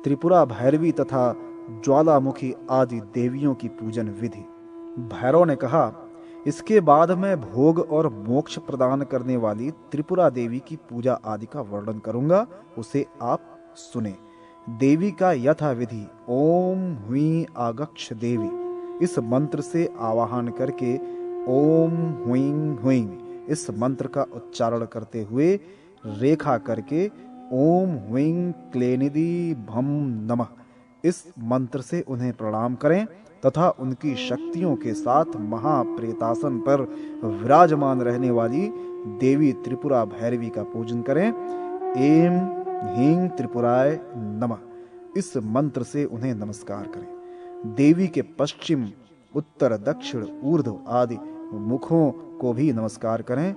त्रिपुरा भैरवी तथा ज्वालामुखी आदि देवियों की पूजन विधि। भैरव ने कहा, इसके बाद मैं भोग और मोक्ष प्रदान करने वाली त्रिपुरा देवी की पूजा आदि का वर्णन करूंगा, उसे आप सुने। देवी का यथाविधि ओम हुई आगक्ष देवी इस मंत्र से आवाहन करके ओम हुई हुई इस मंत्र का उच्चारण करते हुए रेखा करके ओम हुई क्लेनिधि भम नमः इस मंत्र से उन्हें प्रणाम करें तथा उनकी शक्तियों के साथ महाप्रेतासन पर विराजमान रहने वाली देवी त्रिपुरा भैरवी का पूजन करें। एम ह्रीं त्रिपुराय नमः इस मंत्र से उन्हें नमस्कार करें। देवी के पश्चिम, उत्तर, दक्षिण, ऊर्ध्व आदि मुखों को भी नमस्कार करें।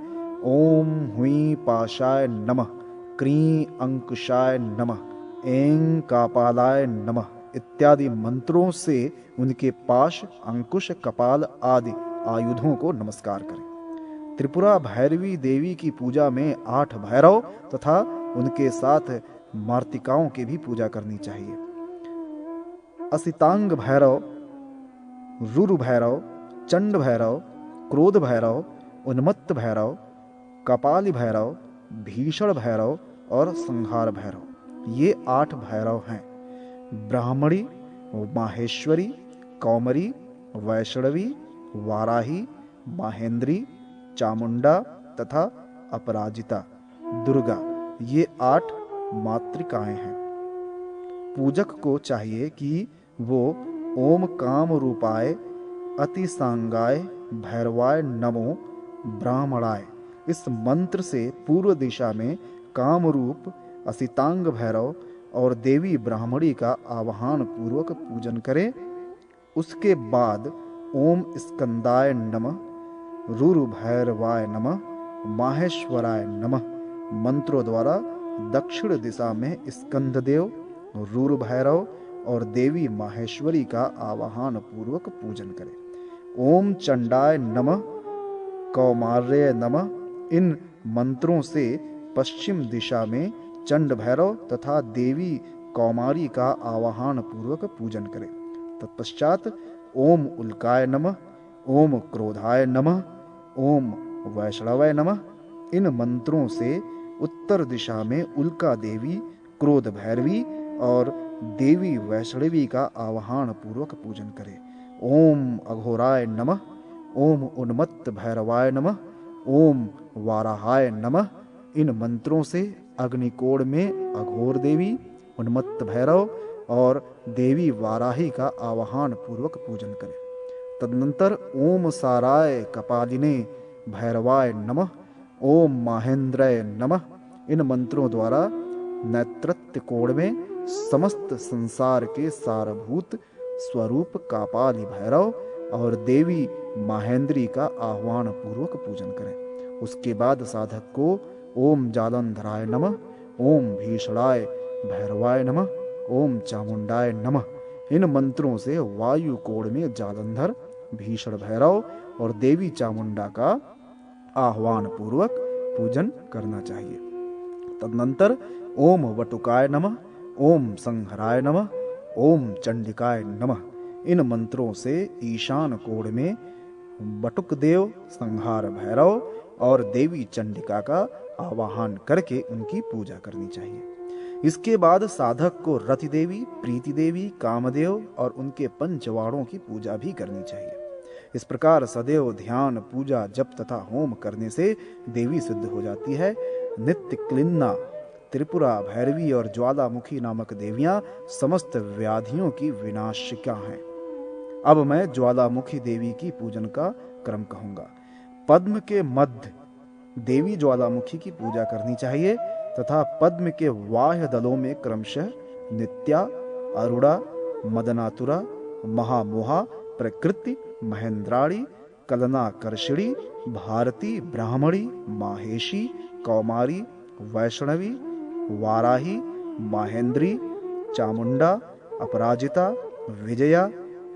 ओम हुई पाशाय नमः, क्रीं अंकुशाय नमः, ऐं कापालाय नमः इत्यादि मंत्रों से उनके पाश, अंकुश, कपाल आदि आयुधों को नमस्कार करें। त्रिपुरा भैरवी देवी की पूजा में 8 भैरव तथा उनके साथ मार्तिकाओं की भी पूजा करनी चाहिए। असितांग भैरव, रुरु भैरव, चंड भैरव, क्रोध भैरव, उन्मत्त भैरव, कपाली भैरव, भीषण भैरव और संहार भैरव, ये 8 भैरव हैं। ब्राह्मणी, माहेश्वरी, कौमरी, वैष्णवी, वाराही, माहेंद्री, चामुंडा तथा अपराजिता, दुर्गा, ये 8 मातृकाएं हैं। पूजक को चाहिए कि वो ओम काम रूपाय अतिसांगाय भैरवाय नमो ब्राह्मणाय इस मंत्र से पूर्व दिशा में कामरूप असितांग भैरव और देवी ब्राह्मणी का आवाहन पूर्वक पूजन करें। उसके बाद ओम स्कंदाय नमः, रुरु भैरवाय नमः, माहेश्वराय नमः मंत्रों द्वारा दक्षिण दिशा में स्कंददेव, रुरु भैरव और देवी माहेश्वरी का आवाहन पूर्वक पूजन करें। ओम चंडाय नमः, कौमार्य नमः इन मंत्रों से पश्चिम दिशा में चंड भैरव तथा देवी कौमारी का आवाहन पूर्वक पूजन करें। तत्पश्चात ओम उल्काय नमः, ओम क्रोधाय नमः, ओम वैष्णवाय नमः इन मंत्रों से उत्तर दिशा में उल्का देवी, क्रोध भैरवी और देवी वैष्णवी का आवाहन पूर्वक पूजन करें। ओम अघोराय नमः, ओम उन्मत्त भैरवाय नमः, ओम वाराहाय नमः इन मंत्रों से अग्निकोण में अघोर देवी, उन्मत्त भैरव और देवी वाराही का आवाहन पूर्वक पूजन करें। तदनंतर ओम साराय कपालिने भैरवाय नमः, ओम माहेंद्राय नमः इन मंत्रों द्वारा नेतृत्व कोण में समस्त संसार के सारभूत स्वरूप कापाली भैरव और देवी माहेंद्री का आह्वान पूर्वक पूजन करें। उसके बाद साधक को ओम जालंधराय नमः, ओम भीषणाय भैरवाय नमः, ओम चामुंडाय नमः इन मंत्रों से वायु कोण में जालंधर, भीषण भैरव और देवी चामुंडा का आह्वान पूर्वक पूजन करना चाहिए। तदनंतर ओम वटुकाय नमः, ओम संहराय नमः, ओम चंडिकाय नमः इन मंत्रों से ईशान कोण में बटुक देव, संहार भैरव और देवी चंडिका का आवाहन करके उनकी पूजा करनी चाहिए। इसके बाद साधक को रति देवी, प्रीति देवी, कामदेव और उनके पंचवाड़ों की पूजा भी करनी चाहिए। इस प्रकार सदैव ध्यान, पूजा, जप तथा होम करने से देवी सिद्ध हो जाती है। नित्य क्लिन्ना, त्रिपुरा भैरवी और ज्वालामुखी नामक देवियां समस्त व्याधियों की विनाशिका हैं। अब मैं ज्वालामुखी देवी की पूजन का क्रम कहूंगा। पद्म के मध्य देवी ज्वालामुखी की पूजा करनी चाहिए तथा पद्म के बाह्य दलों में क्रमशः नित्या, अरुणा, मदनातुरा, महामोहा, प्रकृति, महेंद्राणी, कलनाकर्षिणी, भारती, ब्राह्मणी, माहेशी, कौमारी, वैष्णवी, वाराही, माहेंद्री, चामुंडा, अपराजिता, विजया,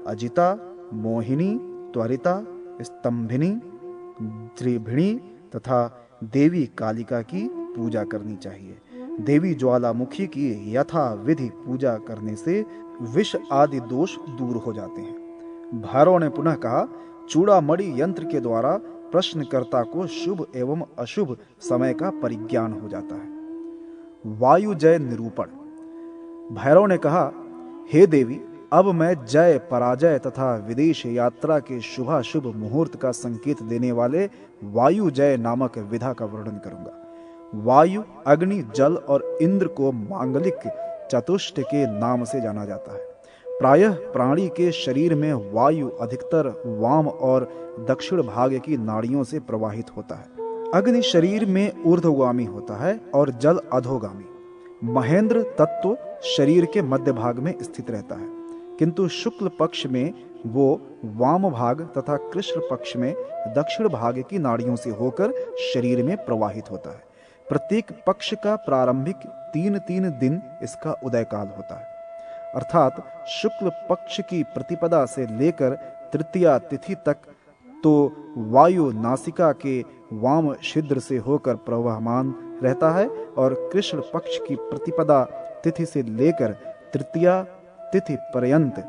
अजिता, मोहिनी, त्वरिता, स्तंभिनी, त्रिभिणी तथा देवी कालिका की पूजा करनी चाहिए। देवी ज्वालामुखी की यथा विधि पूजा करने से विष आदि दोष दूर हो जाते हैं। भैरव ने पुनः कहा, चूड़ामणि यंत्र के द्वारा प्रश्नकर्ता को शुभ एवं अशुभ समय का परिज्ञान हो जाता है। वायु जय निरूपण। भैरव ने कहा, हे देवी, अब मैं जय पराजय तथा विदेश यात्रा के शुभाशुभ मुहूर्त का संकेत देने वाले वायु जय नामक विधा का वर्णन करूंगा। वायु, अग्नि, जल और इंद्र को मांगलिक चतुष्ट के नाम से जाना जाता है। प्रायः प्राणी के शरीर में वायु अधिकतर वाम और दक्षिण भाग की नाड़ियों से प्रवाहित होता है। अग्नि शरीर में ऊर्ध्वगामी होता है और जल अधोगामी। महेंद्र तत्व शरीर के मध्य भाग में स्थित रहता है, किंतु शुक्ल पक्ष में वो वाम भाग तथा कृष्ण पक्ष में दक्षिण भाग की नाड़ियों से होकर शरीर में प्रवाहित होता है। प्रत्येक पक्ष का प्रारंभिक 3-3 दिन इसका उदय काल होता है, अर्थात शुक्ल पक्ष की प्रतिपदा से लेकर तृतीया तिथि तक तो वायु नासिका के वाम छिद्र से होकर प्रवहमान रहता है और कृष्ण पक्ष की प्रतिपदा तिथि से लेकर तृतीया तिथि पर्यंत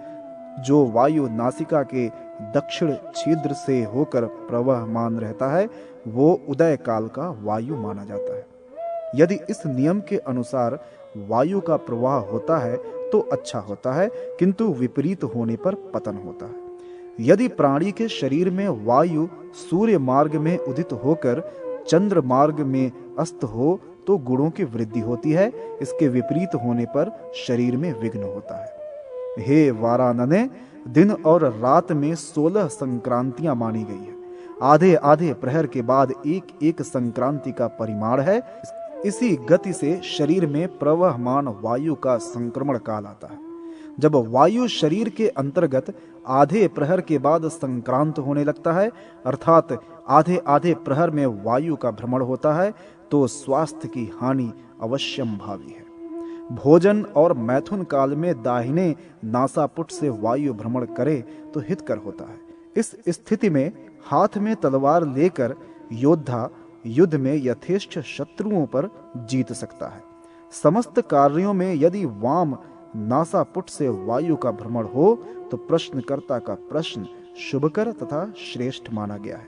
जो वायु नासिका के दक्षिण छिद्र से होकर प्रवहमान रहता है वो उदय काल का वायु माना जाता है। यदि इस नियम के अनुसार वायु का प्रवाह होता है तो अच्छा होता है, किंतु विपरीत होने पर पतन होता है। यदि प्राणी के शरीर में वायु सूर्य मार्ग में उदित होकर चंद्र मार्ग में अस्त हो तो गुणों की वृद्धि होती है, इसके विपरीत होने पर शरीर में विघ्न होता है। हे वारानने, दिन और रात में 16 संक्रांतियां मानी गई है। आधे आधे प्रहर के बाद एक एक संक्रांति का परिमाण है। इसी गति से शरीर में प्रवहमान वायु का संक्रमण काल आता है। जब वायु शरीर के अंतर्गत आधे प्रहर के बाद संक्रांत होने लगता है, अर्थात आधे आधे प्रहर में वायु का भ्रमण होता है, तो स्वास्थ्य की हानि अवश्यम भावी है। भोजन और मैथुन काल में दाहिने नासापुट से वायु भ्रमण करे तो हितकर होता है। इस स्थिति में हाथ में तलवार लेकर योद्धा युद्ध में यथेष्ट शत्रुओं पर जीत सकता है। समस्त कार्यों में यदि वाम नासापुट से वायु का भ्रमण हो तो प्रश्नकर्ता का प्रश्न शुभकर तथा श्रेष्ठ माना गया है।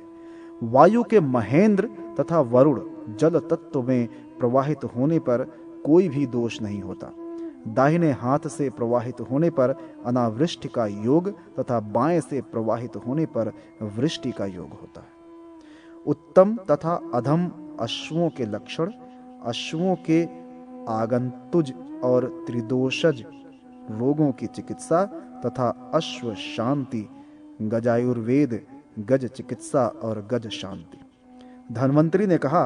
वायु के महेंद्र तथा वरुण जल तत्व में प्रवाहित होने पर कोई भी दोष नहीं होता। दाहिने हाथ से प्रवाहित होने पर अनावृष्टि का योग तथा बाएं से प्रवाहित होने पर वृष्टि का योग होता है। उत्तम तथा अधम अश्वों के लक्षण, अश्वों के आगंतुज और त्रिदोषज रोगों की चिकित्सा तथा अश्व शांति, गजायुर्वेद, गज चिकित्सा और गज शांति। धन्वंतरी ने कहा,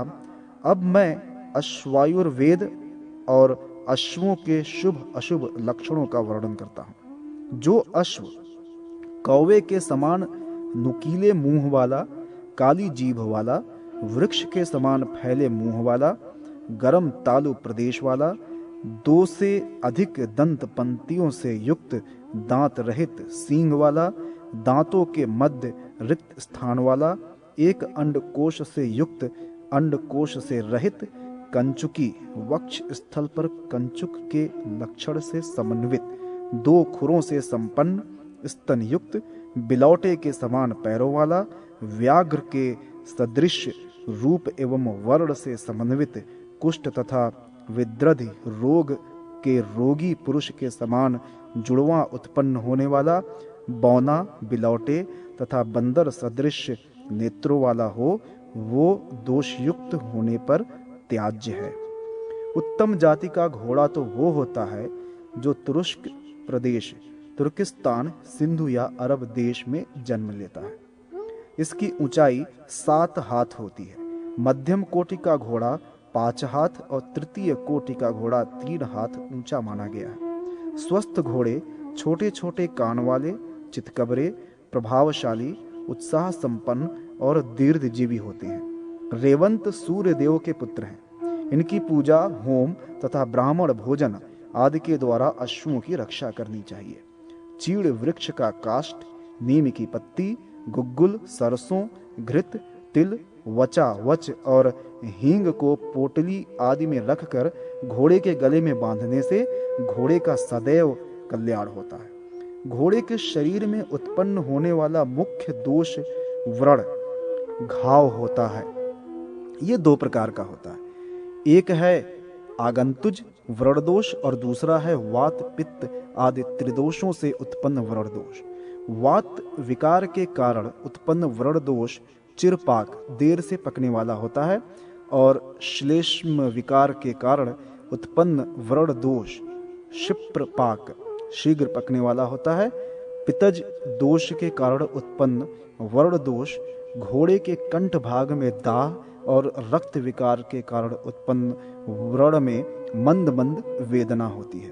अब मैं अश्वायुर्वेद और अश्वों के शुभ अशुभ लक्षणों का वर्णन करता हूँ। जो अश्व कौवे के समान नुकीले मुंह वाला, काली जीभ वाला, वृक्ष के समान फैले मुंह वाला, गरम तालु प्रदेश वाला, 2 से अधिक दंत पंक्तियों से युक्त दांत रहित सींग वाला, दांतों के मध्य रिक्त स्थान वाला, एक अंडकोश से युक्त अंडकोश से रहित, कंचुकी वक्ष स्थल पर कंचुक के लक्षण से समन्वित, 2 खुरों से संपन्न, स्तन युक्त, बिलौटे के समान पैरों वाला, व्याघ्र के सदृश रूप एवं वर्ण से समन्वित, कुष्ठ तथा विद्रधि रोग के रोगी पुरुष के समान जुड़वां उत्पन्न होने वाला, बौना, बिलौटे तथा बंदर सदृश नेत्रों वाला हो, वो दोषयुक्त होने पर त्याज्य है। उत्तम जाति का घोड़ा तो वो होता है जो तुरुष्क प्रदेश, तुर्किस्तान, सिंधु या अरब देश में जन्म लेता है। इसकी ऊंचाई 7 हाथ होती है। मध्यम कोटि का घोड़ा 5 हाथ और तृतीय कोटि का घोड़ा 3 हाथ ऊंचा माना गया है। स्वस्थ घोड़े छोटे छोटे कान वाले, चितकबरे, प्रभावशाली, उत्साह संपन्न और दीर्घजीवी होते हैं। रेवंत सूर्य देव के पुत्र हैं। इनकी पूजा, होम तथा ब्राह्मण भोजन आदि के द्वारा अश्वों की रक्षा करनी चाहिए। चीड़ वृक्ष का काष्ठ, नीम की पत्ती, गुग्गुल, सरसों, घृत, तिल, वचा, वच और हींग को पोटली आदि में रखकर घोड़े के गले में बांधने से घोड़े का सदैव कल्याण होता है। घोड़े के शरीर में उत्पन्न होने वाला मुख्य दोष व्रण घाव होता है। ये दो प्रकार का होता है। एक है आगंतुज व्रण दोष और दूसरा है वात पित्त आदि त्रिदोषों से उत्पन्न व्रण दोष। वात विकार के कारण उत्पन्न व्रण दोष चिरपाक देर से पकने वाला होता है और श्लेष्म विकार के कारण उत्पन्न व्रण दोष क्षिप्रपाक शीघ्र पकने वाला होता है। पित्तज दोष के कारण उत्पन्न व्रण दोष घोड़े के कंठ भाग में दाह और रक्त विकार के कारण उत्पन्न व्रण में मंद मंद वेदना होती है।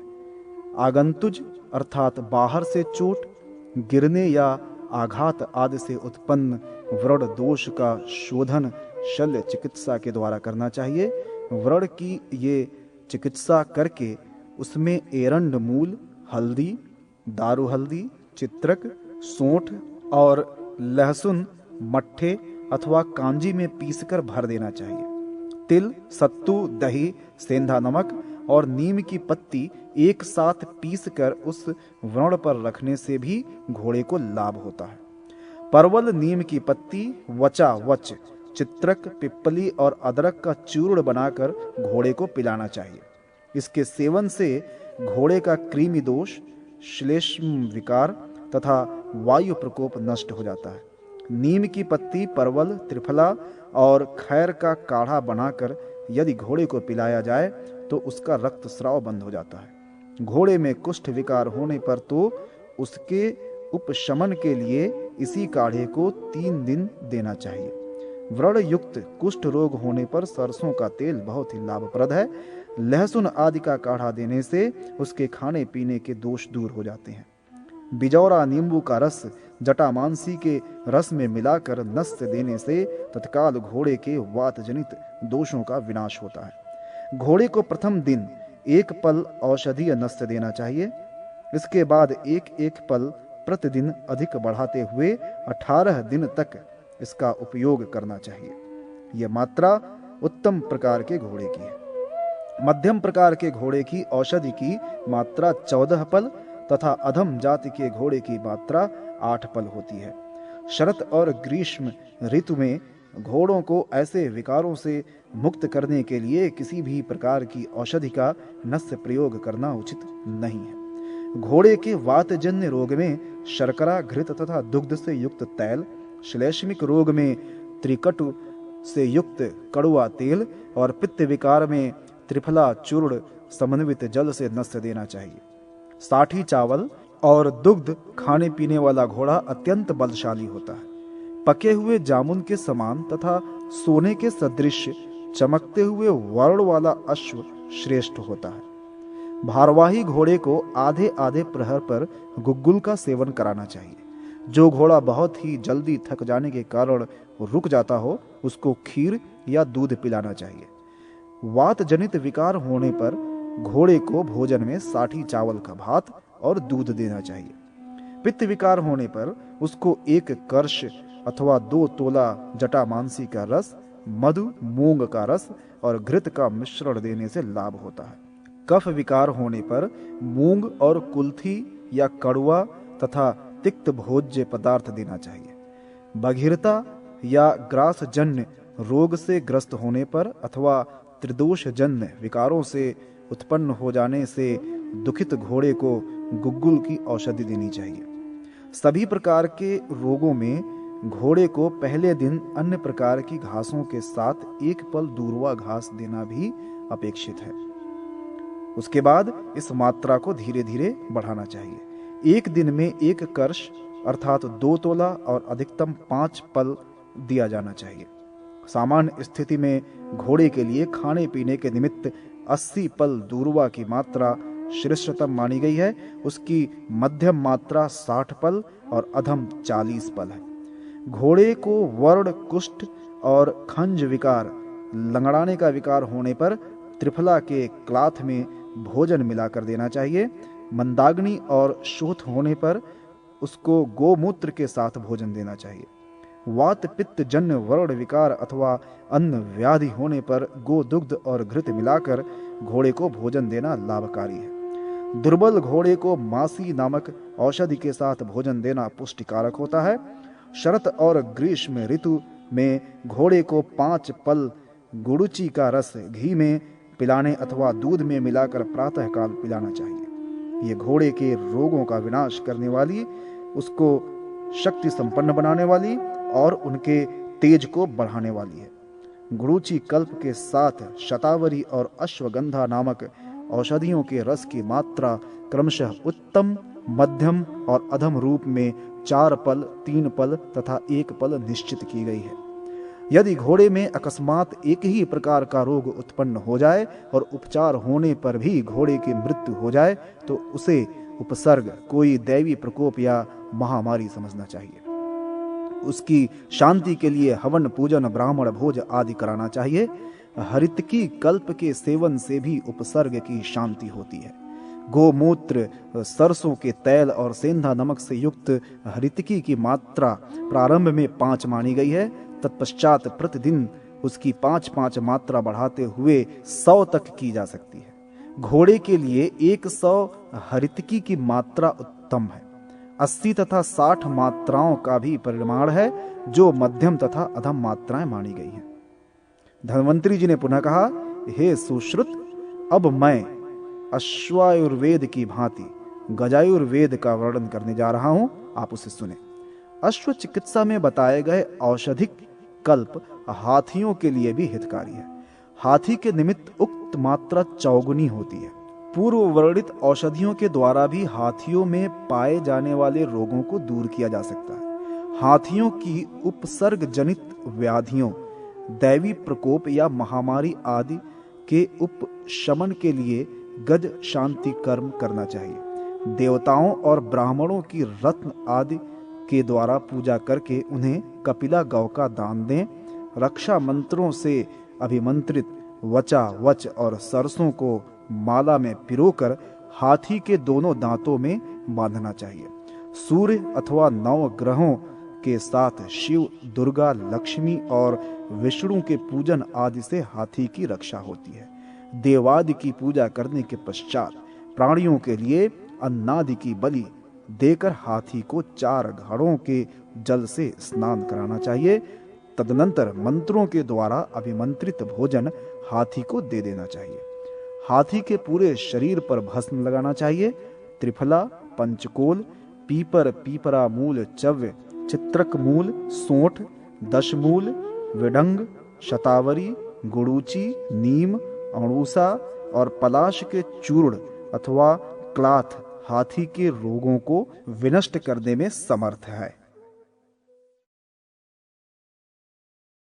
आगंतुज अर्थात बाहर से चोट, गिरने या आघात आदि से उत्पन्न व्रण दोष का शोधन शल्य चिकित्सा के द्वारा करना चाहिए। व्रण की ये चिकित्सा करके उसमें एरंड मूल, हल्दी, दारू हल्दी, चित्रक, सोंठ और लहसुन मट्ठे अथवा कांजी में पीसकर भर देना चाहिए। तिल, सत्तू, दही, सेंधा नमक और नीम की पत्ती एक साथ पीसकर उस व्रण पर रखने से भी घोड़े को लाभ होता है। परवल, नीम की पत्ती, वचा, वच, चित्रक, पिप्पली और अदरक का चूर्ण बनाकर घोड़े को पिलाना चाहिए। इसके सेवन से घोड़े का कृमि दोष, श्लेष्म विकार तथा वायु प्रकोप नष्ट हो जाता है। नीम की पत्ती, परवल, त्रिफला और खैर का काढ़ा बनाकर यदि घोड़े को पिलाया जाए तो उसका रक्तस्राव बंद हो जाता है। घोड़े में कुष्ठ विकार होने पर तो उसके उपशमन के लिए इसी काढ़े को 3 दिन देना चाहिए। व्रण युक्त कुष्ठ रोग होने पर सरसों का तेल बहुत ही लाभप्रद है। लहसुन आदि का काढ़ा देने से उसके खाने पीने के दोष दूर हो जाते हैं। बिजौरा नींबू का रस जटामांसी के रस में मिलाकर नस्य देने से तत्काल घोड़े के वात जनित दोषों का विनाश होता है। घोड़े को प्रथम दिन 1 पल औषधीय नस्य देना चाहिए। इसके बाद एक एक पल प्रतिदिन अधिक बढ़ाते हुए 18 दिन तक इसका उपयोग करना चाहिए। यह मात्रा उत्तम प्रकार के घोड़े की है। मध्यम प्रकार के घोड़े की औषधि की मात्रा 14 पल तथा अधम जाति के घोड़े की मात्रा 8 पल होती है। शरत और ग्रीष्म ऋतु में घोड़ों को ऐसे विकारों से मुक्त करने के लिए किसी भी प्रकार की औषधि का नस्य प्रयोग करना उचित नहीं है। घोड़े के वातजन्य रोग में शर्करा, घृत तथा दुग्ध से युक्त तैल, श्लेष्मिक रोग में त्रिकटु से युक्त कड़ुआ तेल और पित्त विकार में त्रिफला चूर्ण समन्वित जल से नस्य देना चाहिए। साठी चावल और दुग्ध खाने पीने वाला घोड़ा अत्यंत बलशाली होता है। पके हुए जामुन के समान तथा सोने के सदृश चमकते हुए वर्ण वाला अश्व श्रेष्ठ होता है। भारवाही घोड़े को आधे आधे प्रहर पर गुग्गुल का सेवन कराना चाहिए। जो घोड़ा बहुत ही जल्दी थक जाने के कारण रुक जाता हो उसको खीर या दूध पिलाना चाहिए। वात जनित विकार होने पर घोड़े को भोजन में साठी चावल का भात और दूध देना चाहिए। पित्त विकार होने पर उसको 1 कर्ष अथवा 2 तोला जटामांसी का रस, मधु, मूंग का रस और घृत का मिश्रण देने से लाभ होता है। कफ विकार होने पर मूंग और कुल्थी या कड़ुआ तथा तिक्त भोज्य पदार्थ देना चाहिए। बधिरता या ग्रासजन्य रोग से ग्रस्त होने पर अथवा त्रिदोषजन्य विकारों से उत्पन्न हो जाने से दुखित घोड़े को गुग्गुल की औषधि देनी चाहिए। सभी प्रकार के रोगों में घोड़े को पहले दिन अन्य प्रकार की घासों के साथ 1 पल दूर्वा घास देना भी अपेक्षित है। उसके बाद इस मात्रा को धीरे धीरे बढ़ाना चाहिए। 1 दिन में 1 कर्ष अर्थात 2 तोला और अधिकतम 5 पल दिया जाना चाहिए। सामान्य स्थिति में घोड़े के लिए खाने पीने के निमित्त 80 पल दूर्वा की मात्रा श्रेष्ठतम मानी गई है। उसकी मध्यम मात्रा 60 पल और अधम 40 पल है। घोड़े को वर्ण, कुष्ठ और खंज विकार, लंगड़ाने का विकार होने पर त्रिफला के क्लाथ में भोजन मिलाकर देना चाहिए। मंदाग्नि और शोथ होने पर उसको गोमूत्र के साथ भोजन देना चाहिए। वात पित्त जन्य वर्ण विकार अथवा अन्न व्याधि होने पर गो दुग्ध और घृत मिलाकर घोड़े को भोजन देना लाभकारी है। दुर्बल घोड़े को मासी नामक औषधि के साथ भोजन देना पुष्टिकारक होता है। शरत और ग्रीष्म ऋतु में घोड़े को 5 पल गुड़ुचि का रस घी में पिलाने अथवा दूध में मिलाकर प्रातःकाल पिलाना चाहिए। ये घोड़े के रोगों का विनाश करने वाली, उसको शक्ति संपन्न बनाने वाली और उनके तेज को बढ़ाने वाली है। गुड़ुचि कल्प के साथ शतावरी और अश्वगंधा नामक औषधियों के रस की मात्रा क्रमशः उत्तम, मध्यम और अधम रूप में 4 पल, 3 पल तथा 1 पल निश्चित की गई है। यदि घोड़े में अकस्मात एक ही प्रकार का रोग उत्पन्न हो जाए और उपचार होने पर भी घोड़े की मृत्यु हो जाए तो उसे उपसर्ग, कोई दैवी प्रकोप या महामारी समझना चाहिए। उसकी शांति के लिए हवन, पूजन, ब्राह्मण भोज आदि कराना चाहिए। हरितकी कल्प के सेवन से भी उपसर्ग की शांति होती है। गोमूत्र, सरसों के तेल और सेंधा नमक से युक्त हरितकी की मात्रा प्रारंभ में 5 मानी गई है। तत्पश्चात प्रतिदिन उसकी 5-5 मात्रा बढ़ाते हुए 100 तक की जा सकती है। घोड़े के लिए 100 हरितकी की मात्रा उत्तम है। 80 तथा 60 मात्राओं का भी परिमाण है, जो मध्यम तथा अधम मात्राएं मानी गई हैं। धन्वंतरी जी ने पुनः कहा, हे सुश्रुत, अब मैं अश्वायुर्वेद की भांति गजायुर्वेद का वर्णन करने जा रहा हूं, आप उसे सुने। अश्व चिकित्सा में बताए गए औषधिक कल्प हाथियों के लिए भी हितकारी है। हाथी के निमित्त उक्त मात्रा 4 गुनी होती है। पूर्व वर्णित औषधियों के द्वारा भी हाथियों में पाए जाने वाले रोगों को दूर किया जा सकता है। हाथियों की उपसर्ग जनित व्याधियों, दैवी प्रकोप या महामारी आदि के उपशमन के लिए गज शांति कर्म करना चाहिए। देवताओं और ब्राह्मणों की रत्न आदि के द्वारा पूजा करके उन्हें कपिला गौ का दान दें। रक्षा मंत्रों से अभिमंत्रित वचा, वच और सरसों को माला में पिरोकर हाथी के दोनों दांतों में बांधना चाहिए। सूर्य अथवा 9 ग्रहों के साथ शिव, दुर्गा, लक्ष्मी और विष्णु के पूजन आदि से हाथी की रक्षा होती है। देवादि की पूजा करने के पश्चात प्राणियों के लिए अन्नादि की बलि देकर हाथी को 4 घड़ों के जल से स्नान कराना चाहिए। तदनंतर मंत्रों के द्वारा अभिमंत्रित भोजन हाथी को दे देना चाहिए। हाथी के पूरे शरीर पर भस्म लगाना चाहिए। त्रिफला, पंचकोल, पीपर, पीपरा मूल, चव्य, चित्रक मूल, सोंठ, दशमूल, विडंग, शतावरी, गुड़ूची, नीम, अणूसा और पलाश के चूर्ण अथवा क्लाथ हाथी के रोगों को विनष्ट करने में समर्थ है।